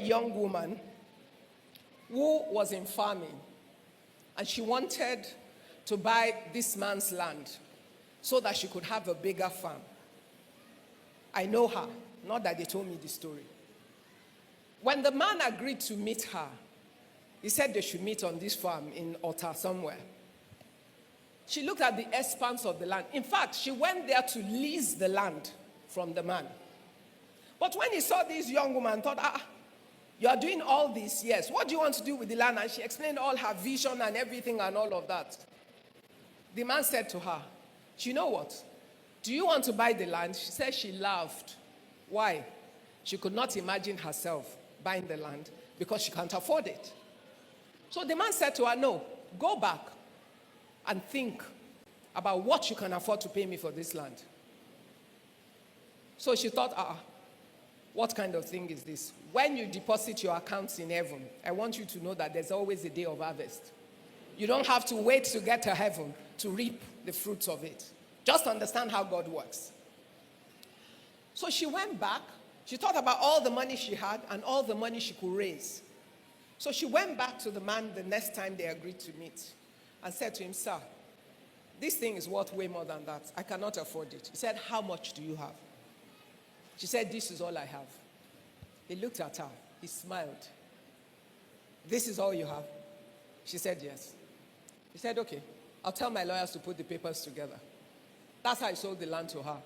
young woman who was in farming, and she wanted to buy this man's land so that she could have a bigger farm. I know her, not that they told me the story. When the man agreed to meet her, he said they should meet on this farm in Otta somewhere. She looked at the expanse of the land. In fact, she went there to lease the land from the man. But when he saw this young woman, thought, you are doing all this, yes. What do you want to do with the land? And she explained all her vision and everything and all of that. The man said to her, do you know what? Do you want to buy the land? She said she laughed. Why? She could not imagine herself buying the land because she can't afford it. So the man said to her, no, go back and think about what you can afford to pay me for this land. So she thought, what kind of thing is this? When you deposit your accounts in heaven, I want you to know that there's always a day of harvest. You don't have to wait to get to heaven to reap the fruits of it. Just understand how God works. So she went back. She thought about all the money she had and all the money she could raise. So she went back to the man the next time they agreed to meet and said to him, sir, this thing is worth way more than that. I cannot afford it. He said, how much do you have? She said, this is all I have. He looked at her. He smiled. This is all you have? She said, yes. He said, okay, I'll tell my lawyers to put the papers together. That's how he sold the land to her,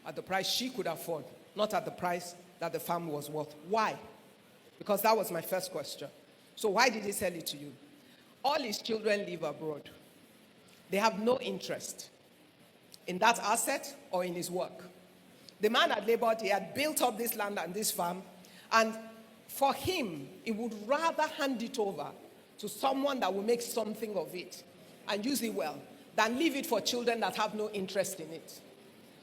at the price she could afford, not at the price that the farm was worth. Why? Because that was my first question. So why did he sell it to you? All his children live abroad. They have no interest in that asset or in his work. The man had labored, he had built up this land and this farm, and for him, he would rather hand it over to someone that will make something of it and use it well than leave it for children that have no interest in it.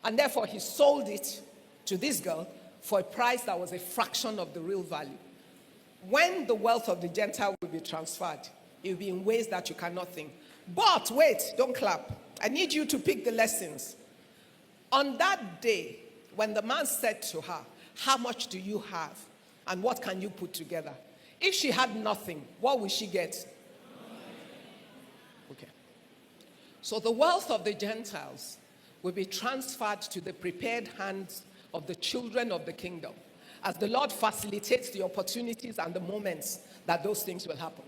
And therefore, he sold it to this girl for a price that was a fraction of the real value. When the wealth of the Gentile will be transferred, it will be in ways that you cannot think. But wait, don't clap. I need you to pick the lessons. On that day, when the man said to her, how much do you have and what can you put together? If she had nothing, what will she get? Okay. So the wealth of the Gentiles will be transferred to the prepared hands of the children of the kingdom as the Lord facilitates the opportunities and the moments that those things will happen.